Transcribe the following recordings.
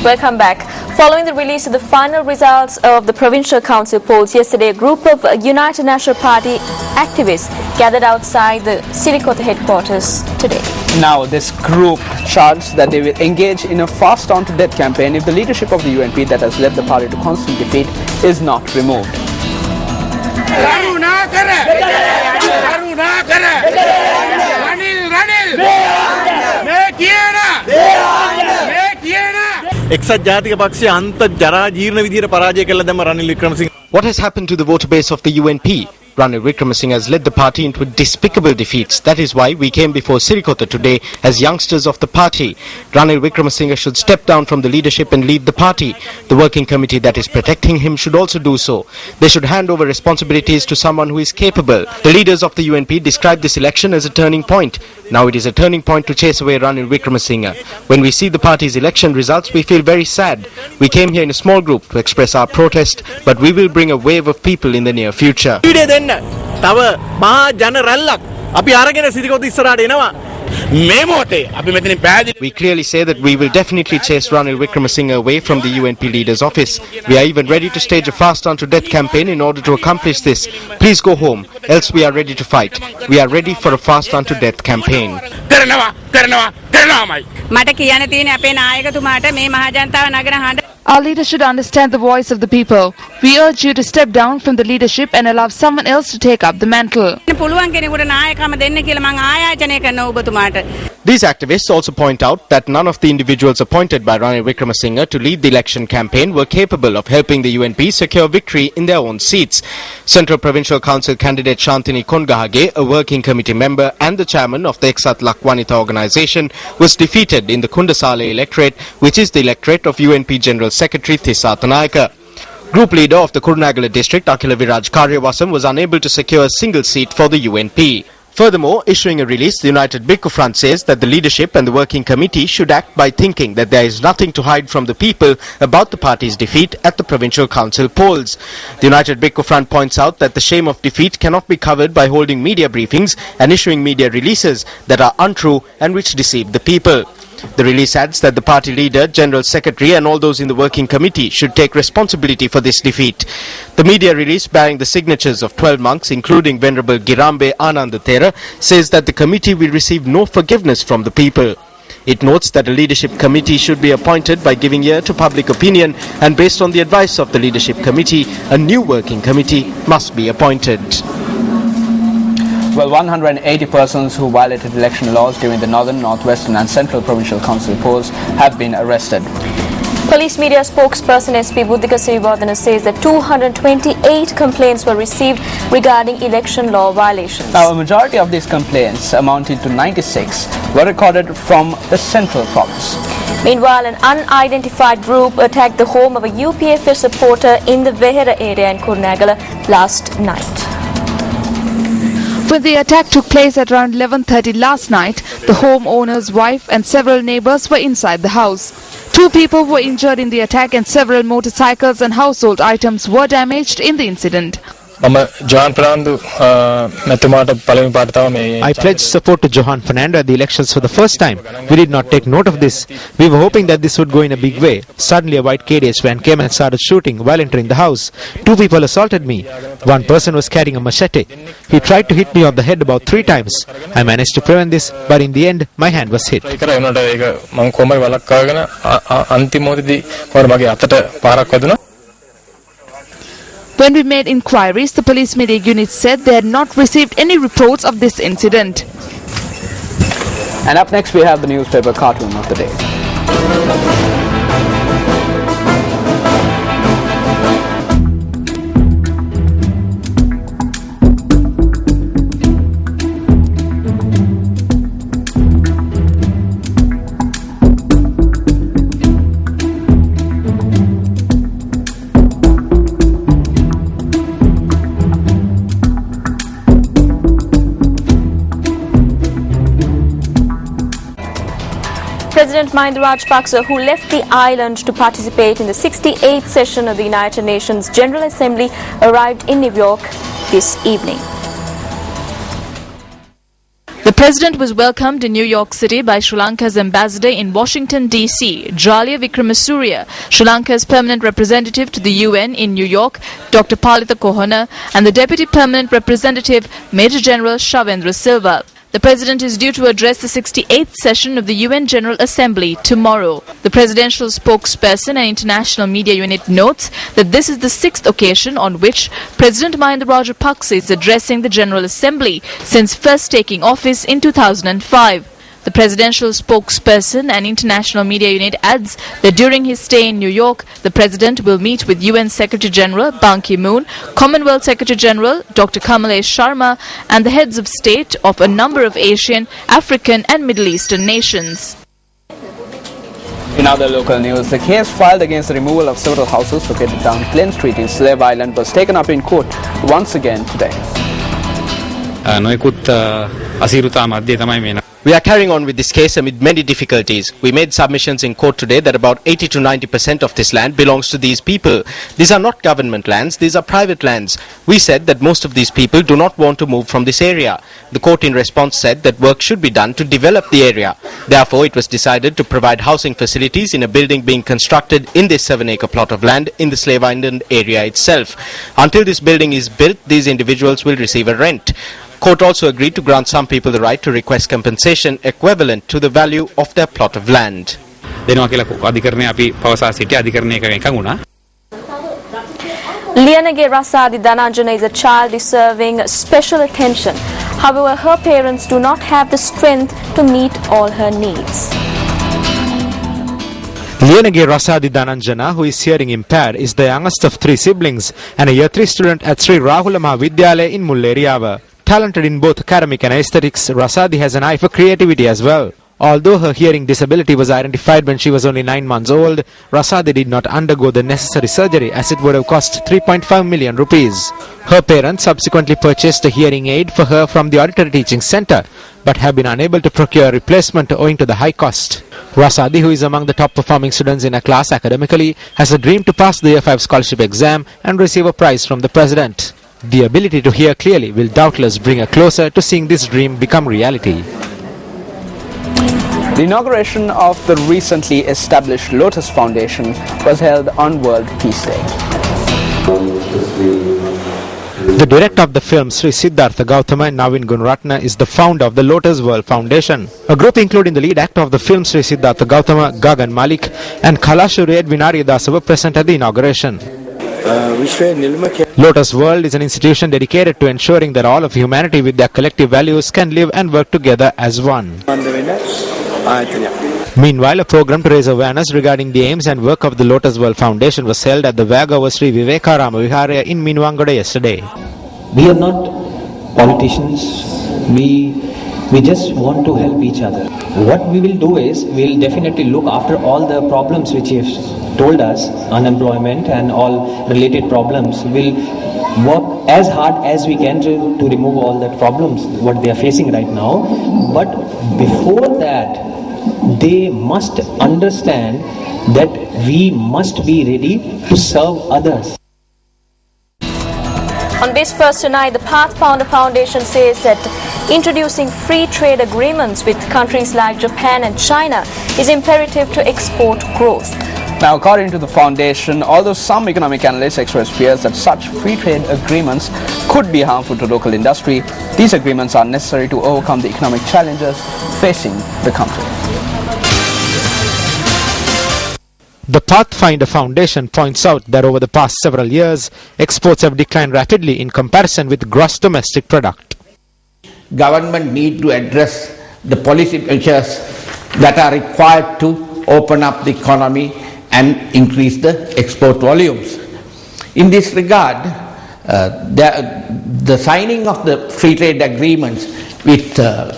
Welcome back. Following the release of the final results of the provincial council polls yesterday, a group of United National Party activists gathered outside the Sirikota headquarters today. Now, this group charged that they will engage in a fast on to death campaign if the leadership of the UNP that has led the party to constant defeat is not removed. What has happened to the voter base of the UNP? Ranil Wickremesinghe has led the party into despicable defeats. That is why we came before Sirikota today as youngsters of the party. Ranil Wickremesinghe should step down from the leadership and leave the party. The working committee that is protecting him should also do so. They should hand over responsibilities to someone who is capable. The leaders of the UNP described this election as a turning point. Now it is a turning point to chase away Ranil Wickremesinghe. When we see the party's election results, we feel very sad. We came here in a small group to express our protest, but we will bring a wave of people in the near future. We clearly say that we will definitely chase Ranil Wickremesinghe away from the UNP leader's office. We are even ready to stage a fast on to death campaign in order to accomplish this. Please go home, else we are ready to fight. We are ready for a fast on to death campaign. Our leader should understand the voice of the people. We urge you to step down from the leadership and allow someone else to take up the mantle. These activists also point out that none of the individuals appointed by Ranil Wickremesinghe to lead the election campaign were capable of helping the UNP secure victory in their own seats. Central Provincial Council candidate Shantini Kongahage, a working committee member and the chairman of the Eksat Lakwanita organisation, was defeated in the Kundasale electorate, which is the electorate of UNP General Secretary Thissa Thanayaka. Group leader of the Kurunegala district, Akila Viraj Karyawasam, was unable to secure a single seat for the UNP. Furthermore, issuing a release, the United Bhikkhu Front says that the leadership and the working committee should act by thinking that there is nothing to hide from the people about the party's defeat at the provincial council polls. The United Bhikkhu Front points out that the shame of defeat cannot be covered by holding media briefings and issuing media releases that are untrue and which deceive the people. The release adds that the party leader, General Secretary and all those in the working committee should take responsibility for this defeat. The media release bearing the signatures of 12 monks, including Venerable Girambe Anandathera, says that the committee will receive no forgiveness from the people. It notes that a leadership committee should be appointed by giving ear to public opinion, and based on the advice of the leadership committee, a new working committee must be appointed. Well, 180 persons who violated election laws during the Northern, Northwestern and Central Provincial Council polls have been arrested. Police media spokesperson SP Buddhika Srivardhana says that 228 complaints were received regarding election law violations. Now, a majority of these complaints, amounting to 96, were recorded from the Central Province. Meanwhile, an unidentified group attacked the home of a UPFS supporter in the Vehera area in Kurunegala last night. When the attack took place at around 11:30 last night, the homeowner's wife and several neighbors were inside the house. 2 people were injured in the attack and several motorcycles and household items were damaged in the incident. I pledged support to Johan Fernando at the elections for the first time. We did not take note of this. We were hoping that this would go in a big way. Suddenly a white KDS van came and started shooting while entering the house. 2 people assaulted me. One person was carrying a machete. He tried to hit me on the head about 3 times. I managed to prevent this, but in the end my hand was hit. When we made inquiries, the police media unit said they had not received any reports of this incident. And up next we have the newspaper cartoon of the day. President Mahinda Rajapaksa, who left the island to participate in the 68th session of the United Nations General Assembly, arrived in New York this evening. The President was welcomed in New York City by Sri Lanka's ambassador in Washington, D.C., Jalia Wickremesuriya, Sri Lanka's permanent representative to the UN in New York, Dr. Palitha Kohona, and the Deputy Permanent Representative, Major General Shavendra Silva. The President is due to address the 68th session of the UN General Assembly tomorrow. The presidential spokesperson and international media unit notes that this is the 6th occasion on which President Mahinda Rajapaksa is addressing the General Assembly since first taking office in 2005. The presidential spokesperson and international media unit adds that during his stay in New York, the President will meet with UN Secretary General Ban Ki-moon, Commonwealth Secretary General Dr. Kamalesh Sharma, and the heads of state of a number of Asian, African and Middle Eastern nations. In other local news, the case filed against the removal of several houses located down Glen Street in Slave Island was taken up in court once again today. We are carrying on with this case amid many difficulties. We made submissions in court today that about 80 to 90% of this land belongs to these people. These are not government lands, these are private lands. We said that most of these people do not want to move from this area. The court in response said that work should be done to develop the area. Therefore, it was decided to provide housing facilities in a building being constructed in this 7-acre plot of land in the Slave Island area itself. Until this building is built, these individuals will receive a rent. Court also agreed to grant some people the right to request compensation equivalent to the value of their plot of land. Liyanage Rasadi Dhananjana is a child deserving special attention. However, her parents do not have the strength to meet all her needs. Liyanage Rasadi Dhananjana, who is hearing impaired, is the youngest of 3 siblings and a year 3 student at Sri Rahula Mahavidyalaya in Mulleriyawa. Talented in both academic and aesthetics, Rasadi has an eye for creativity as well. Although her hearing disability was identified when she was only 9 months old, Rasadi did not undergo the necessary surgery as it would have cost 3.5 million rupees. Her parents subsequently purchased a hearing aid for her from the Auditory Teaching Centre, but have been unable to procure a replacement owing to the high cost. Rasadi, who is among the top performing students in her class academically, has a dream to pass the Year 5 scholarship exam and receive a prize from the President. The ability to hear clearly will doubtless bring her closer to seeing this dream become reality. The inauguration of the recently established Lotus Foundation was held on World Peace Day. The director of the film, Sri Siddhartha Gautama and Navin Gunratna, is the founder of the Lotus World Foundation. A group including the lead actor of the film, Sri Siddhartha Gautama, Gagan Malik, and Kalashuri Edvinari Dasa were present at the inauguration. Lotus World is an institution dedicated to ensuring that all of humanity with their collective values can live and work together as one. Meanwhile, a program to raise awareness regarding the aims and work of the Lotus World Foundation was held at the Vagava Sri Vivekarama Viharaya in Minuangoda yesterday. We are not politicians, we just want to help each other. What we will do is, we will definitely look after all the problems which you have told us, unemployment and all related problems. We'll work as hard as we can to remove all the problems what they are facing right now. But before that, they must understand that we must be ready to serve others. On Newsfirst tonight, the Pathfinder Foundation says that introducing free trade agreements with countries like Japan and China is imperative to export growth. Now, according to the foundation, although some economic analysts express fears that such free trade agreements could be harmful to local industry, these agreements are necessary to overcome the economic challenges facing the country. The Pathfinder Foundation points out that over the past several years, exports have declined rapidly in comparison with gross domestic product. Government need to address the policy measures that are required to open up the economy and increase the export volumes. In this regard, the signing of the free trade agreements with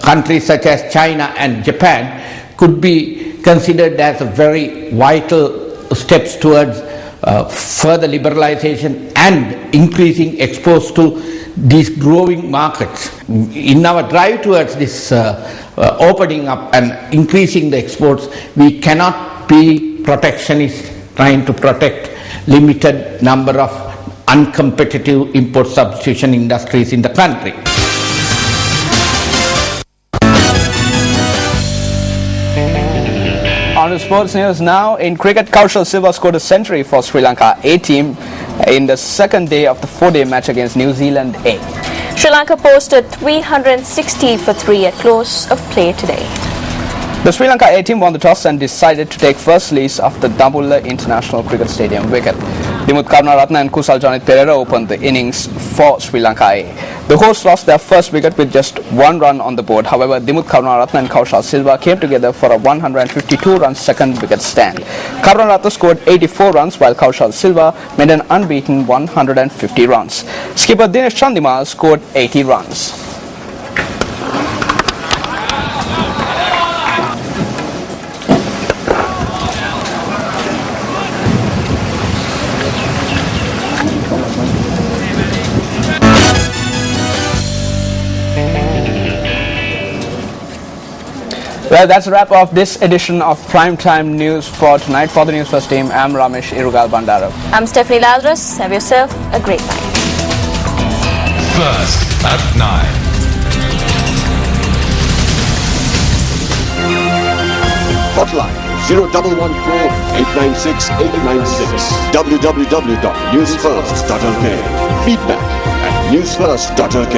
countries such as China and Japan could be considered as a very vital steps towards further liberalization and increasing exports to these growing markets. In our drive towards this opening up and increasing the exports, we cannot be protectionist, trying to protect limited number of uncompetitive import substitution industries in the country. On to sports news now. In cricket, Kaushal Silva scored a century for Sri Lanka A team in the second day of the four-day match against New Zealand A. Sri Lanka posted 360 for 3 at close of play today. The Sri Lanka A team won the toss and decided to take first lease of the Dambulla International Cricket Stadium wicket. Dimuth Karunaratne and Kusal Janit Perera opened the innings for Sri Lanka A. The hosts lost their first wicket with just 1 run on the board. However, Dimuth Karunaratne and Kaushal Silva came together for a 152-run second wicket stand. Karunaratne scored 84 runs while Kaushal Silva made an unbeaten 150 runs. Skipper Dinesh Chandimal scored 80 runs. Well, that's a wrap of this edition of Primetime News for tonight. For the Newsfirst team, I'm Ramesh Irugal Bandara. I'm Stephanie Lazarus. Have yourself a great night. First at 9. Hotline 0114-896-896. www.newsfirst.lk. Feedback at newsfirst.lk.